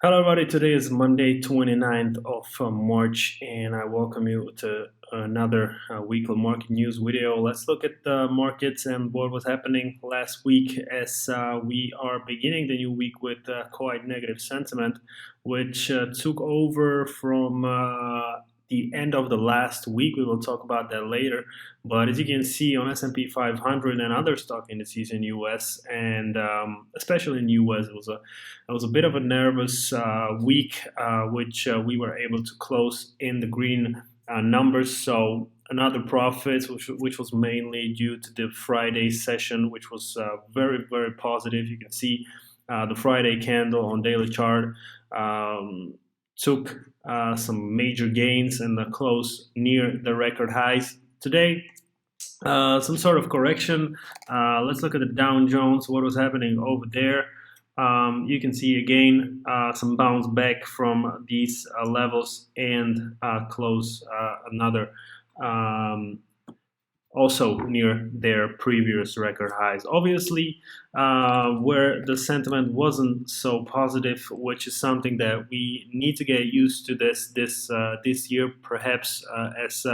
Hello, everybody. Today is Monday, 29th of March, and I welcome you to another weekly market news video. Let's look at the markets and what was happening last week as we are beginning the new week with quite negative sentiment, which took over from the end of the last week. We will talk about that later. But as you can see on S&P 500 and other stock indices in US, and especially in US, it was a bit of a nervous week, which we were able to close in the green numbers. So another profit, which was mainly due to the Friday session, which was very, very positive. You can see the Friday candle on daily chart took some major gains and the close near the record highs. Today, some sort of correction. Let's look at the Dow Jones, what was happening over there. You can see again some bounce back from these levels and close another also near their previous record highs. Obviously, where the sentiment wasn't so positive, which is something that we need to get used to this year, perhaps as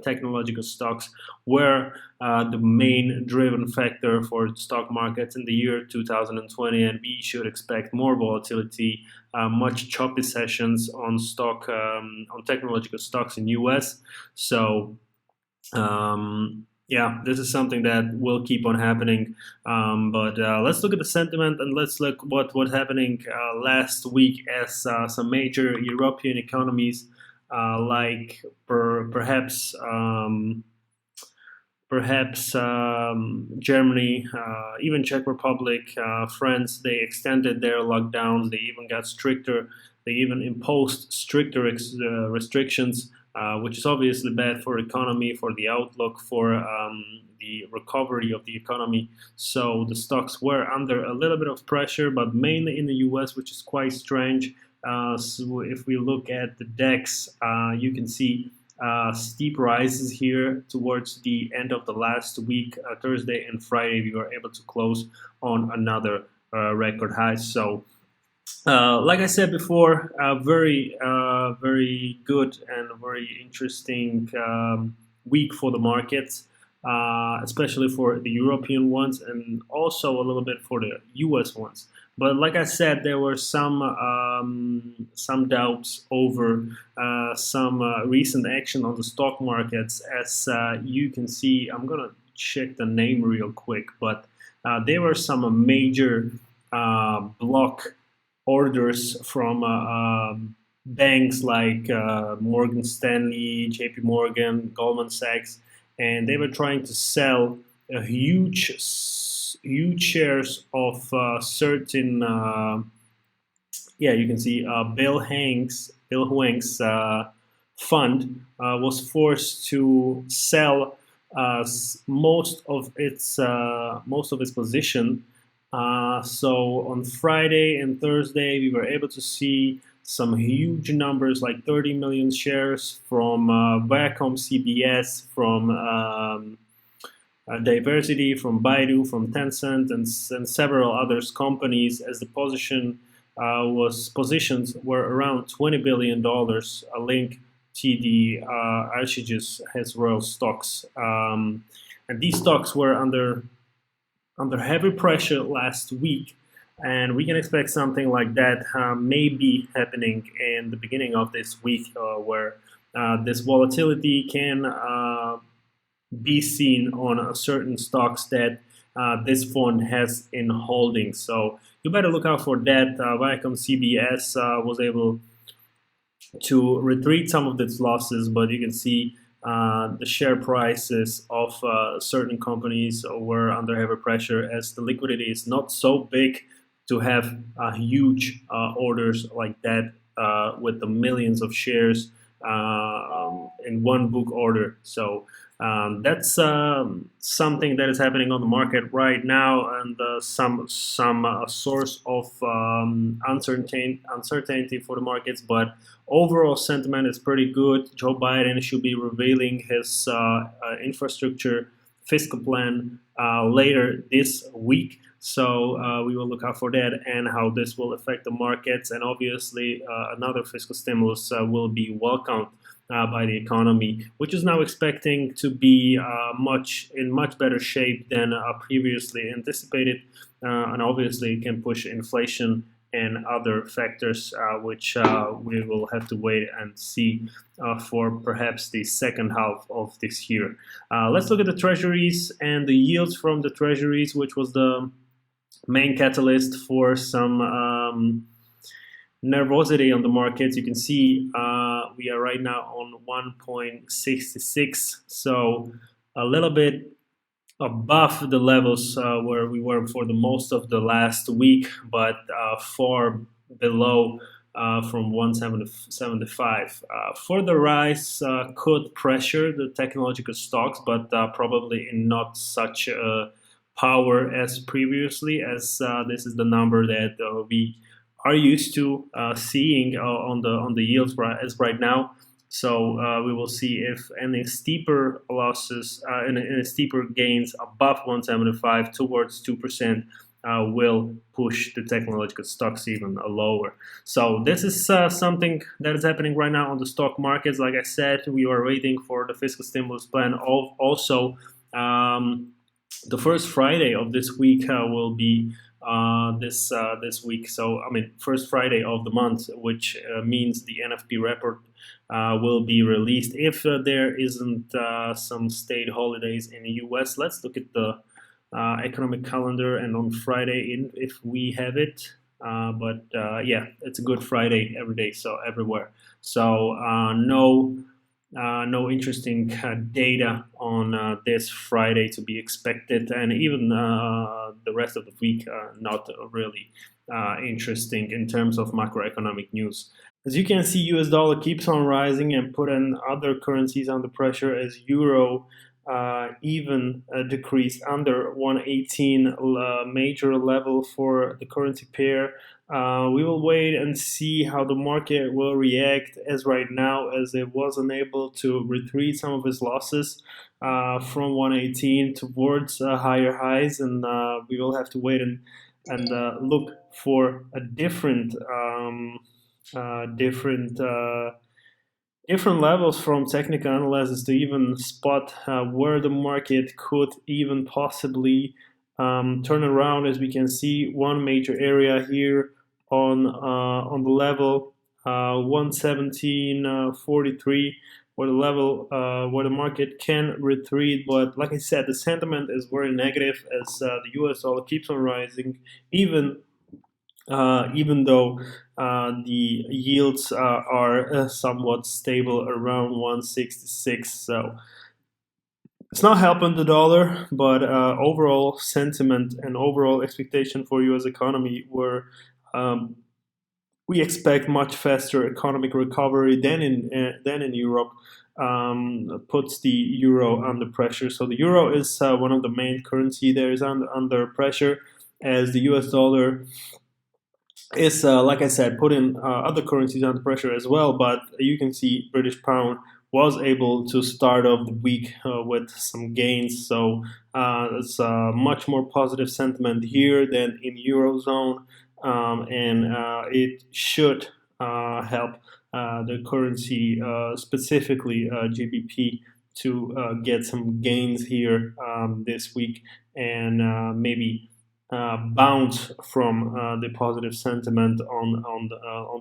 technological stocks were the main driven factor for stock markets in the year 2020, and we should expect more volatility, much choppy sessions on on technological stocks in US. So yeah, this is something that will keep on happening. But let's look at the sentiment and let's look what's happening last week as some major European economies like perhaps Germany, even Czech Republic, France, they extended their lockdowns. They even got stricter. They even imposed stricter restrictions, which is obviously bad for economy, for the outlook, for the recovery of the economy. So the stocks were under a little bit of pressure, but mainly in the U.S., which is quite strange. So if we look at the DAX, you can see steep rises here towards the end of the last week. Thursday and Friday, we were able to close on another record high. So like I said before, very good and very interesting week for the markets, especially for the European ones and also a little bit for the US ones. But like I said, there were some doubts over some recent action on the stock markets. As you can see, I'm gonna check the name real quick, but there were some major block orders from banks like Morgan Stanley, JP Morgan, Goldman Sachs, and they were trying to sell a huge shares of certain. Yeah, you can see Bill Huang's fund was forced to sell most of its position. So on Friday and Thursday, we were able to see some huge numbers, like 30 million shares from Viacom CBS, from Diversity, from Baidu, from Tencent, and several others companies, as the positions were around $20 billion linked to the Archiges has Royal stocks. And these stocks were under heavy pressure last week, and we can expect something like that may be happening in the beginning of this week, where this volatility can be seen on certain stocks that this fund has in holding. So you better look out for that. Viacom CBS was able to retreat some of its losses, but you can see the share prices of certain companies were under heavy pressure, as the liquidity is not so big to have huge orders like that with the millions of shares in one book order. So that's something that is happening on the market right now, and some source of uncertainty for the markets. But overall sentiment is pretty good. Joe Biden should be revealing his infrastructure fiscal plan later this week. So we will look out for that and how this will affect the markets. And obviously, another fiscal stimulus will be welcomed by the economy, which is now expecting to be in much better shape than previously anticipated, and obviously it can push inflation and other factors, which we will have to wait and see for perhaps the second half of this year. Let's look at the Treasuries and the yields from the Treasuries, which was the main catalyst for some nervosity on the markets. You can see we are right now on 1.66, so a little bit above the levels where we were for the most of the last week, but far below from 175. Further rise could pressure the technological stocks, but probably in not such power as previously, as this is the number that we are used to seeing on the yields as right now. So we will see if any steeper losses, any steeper gains above 175 towards 2% will push the technological stocks even lower. So this is something that is happening right now on the stock markets. Like I said, we are waiting for the fiscal stimulus plan. Also, the first Friday of this week will be this week. So I mean, first Friday of the month, which means the NFP report will be released if there isn't some state holidays in the US. Let's look at the economic calendar and on Friday if we have it. But yeah, it's a good Friday every day, so everywhere. So no interesting data on this Friday to be expected, and even the rest of the week not really interesting in terms of macroeconomic news. As you can see, US dollar keeps on rising and putting other currencies under pressure as euro even decreased under 118 major level for the currency pair. We will wait and see how the market will react, as right now, as it was unable to retreat some of its losses from 118 towards higher highs, and we will have to wait and look for a different levels from technical analysis to even spot where the market could even possibly turn around. As we can see, one major area here on the level 117.43, where the level where the market can retreat. But like I said, the sentiment is very negative as the US dollar keeps on rising, even though the yields are somewhat stable around 166. So it's not helping the dollar, but overall sentiment and overall expectation for US economy were we expect much faster economic recovery than in Europe. Puts the euro under pressure. So the euro is one of the main currency that is under pressure, as the US dollar is, like I said, putting other currencies under pressure as well. But you can see British pound was able to start off the week with some gains. So it's much more positive sentiment here than in Eurozone. And it should help the currency, specifically GBP, to get some gains here this week, and maybe bounce from the positive sentiment on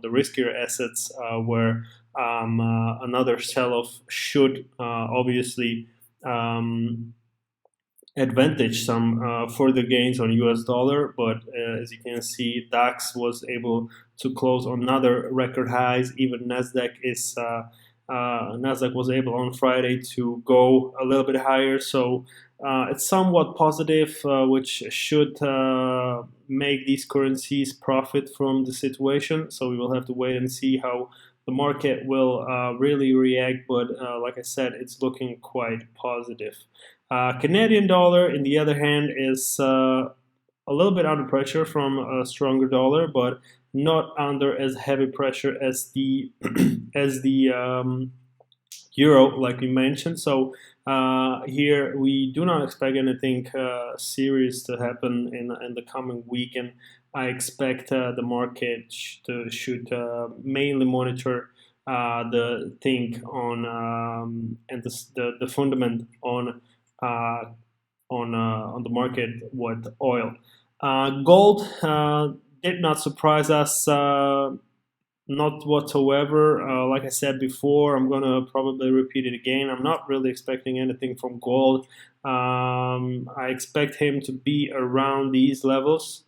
the riskier assets, where another sell-off should obviously advantage some further gains on US dollar. But as you can see, DAX was able to close on another record highs. Even Nasdaq was able on Friday to go a little bit higher. So it's somewhat positive, which should make these currencies profit from the situation. So we will have to wait and see how the market will really react. But like I said, it's looking quite positive. Canadian dollar, in the other hand, is a little bit under pressure from a stronger dollar, but not under as heavy pressure as the euro, like we mentioned. So Here we do not expect anything serious to happen in the coming week, and I expect the market should mainly monitor the thing on and the fundament uh, on the market with oil. Gold did not surprise us. Not whatsoever. Like I said before, I'm gonna probably repeat it again. I'm not really expecting anything from gold. I expect him to be around these levels,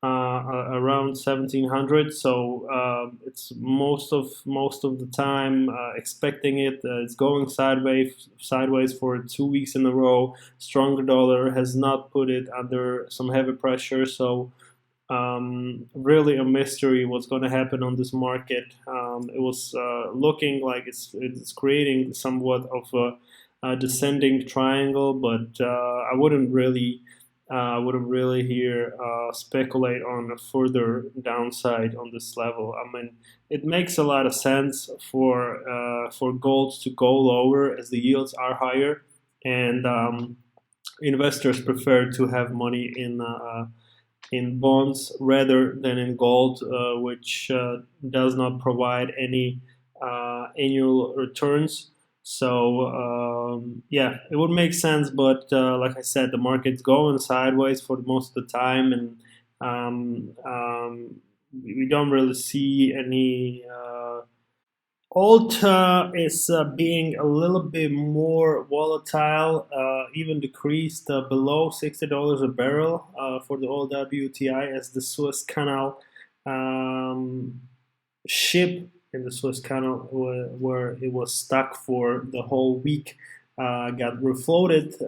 around 1700. So it's most of the time expecting it. It's going sideways for 2 weeks in a row. Stronger dollar has not put it under some heavy pressure. So really a mystery what's going to happen on this market. It was looking like it's creating somewhat of a descending triangle, but I wouldn't really here speculate on a further downside on this level. I mean, it makes a lot of sense for gold to go lower as the yields are higher, and investors prefer to have money in bonds rather than in gold, which does not provide any annual returns. So yeah, it would make sense, but like I said, the market's going sideways for most of the time, and we don't really see any. Alt is being a little bit more volatile, even decreased below $60 a barrel for the oil WTI as the Suez Canal um, ship in the Suez Canal, where it was stuck for the whole week, got refloated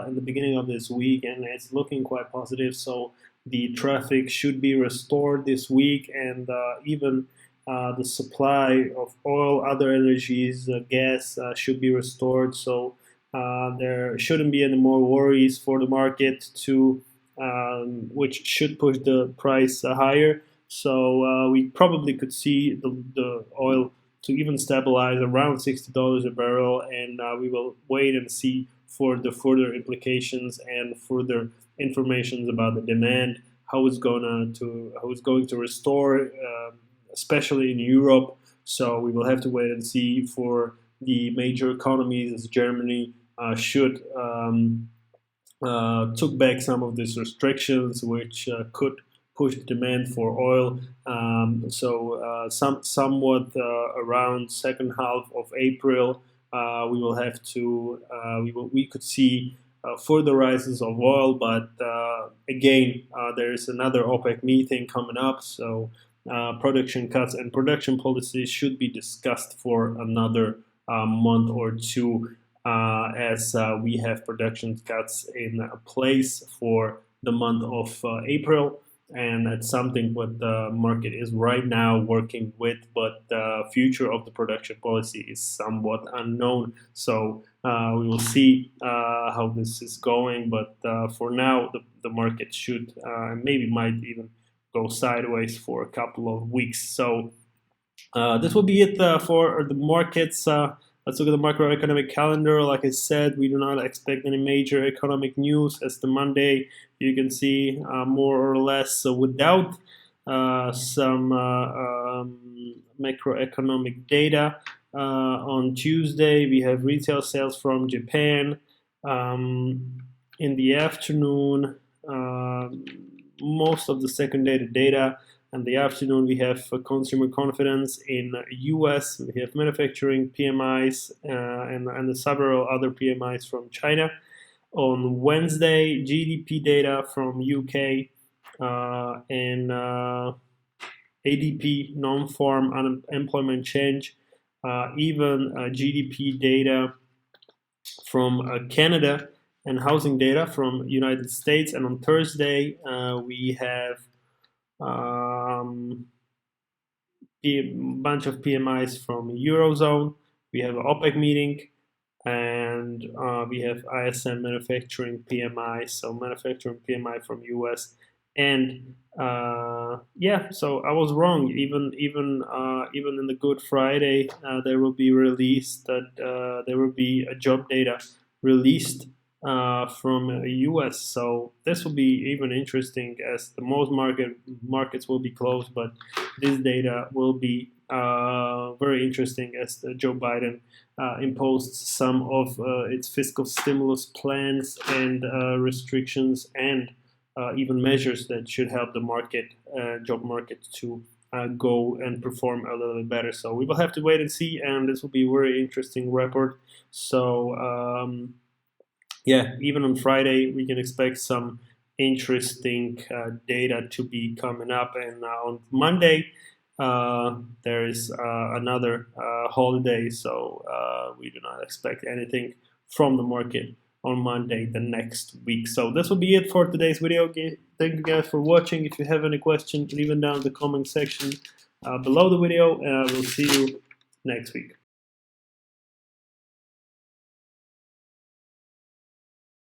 in the beginning of this week, and it's looking quite positive. So the traffic should be restored this week, and even the supply of oil, other energies, gas should be restored. So there shouldn't be any more worries for the market which should push the price higher. So we probably could see the oil to even stabilize around $60 a barrel, and we will wait and see for the further implications and further information about the demand, how it's going to restore, especially in Europe. So we will have to wait and see for the major economies as Germany should took back some of these restrictions, which could push the demand for oil. Somewhat around second half of April, we will have to we could see further rises of oil, but again, there is another OPEC meeting coming up, so production cuts and production policies should be discussed for another month or two, as we have production cuts in place for the month of April. And that's something what the market is right now working with, but the future of the production policy is somewhat unknown. So we will see how this is going, but for now, the market should maybe might even go sideways for a couple of weeks. So this will be it for the markets. Let's look at the macroeconomic calendar. Like I said, we do not expect any major economic news as the Monday. You can see more or less without some macroeconomic data. On Tuesday, we have retail sales from Japan. In the afternoon, most of the second data. In the afternoon, we have consumer confidence in U.S. We have manufacturing PMIs and several other PMIs from China. On Wednesday, GDP data from UK and ADP, non-farm unemployment change, even GDP data from Canada, and housing data from United States. And on Thursday, we have a bunch of PMIs from Eurozone. We have an OPEC meeting, and we have ISM manufacturing PMI, so manufacturing PMI from US. And yeah, so I was wrong. Even in the Good Friday, there will be released that there will be a job data released from US. So this will be even interesting, as the most markets will be closed, but this data will be very interesting, as Joe Biden imposed some of its fiscal stimulus plans and restrictions and even measures that should help the market, job market, to go and perform a little bit better. So we will have to wait and see, and this will be a very interesting report. So yeah, even on Friday we can expect some interesting data to be coming up, and on Monday there is another holiday, so we do not expect anything from the market on Monday the next week. So this will be it for today's video. Thank you guys for watching. If you have any questions, leave them down in the comment section below the video, and I will see you next week.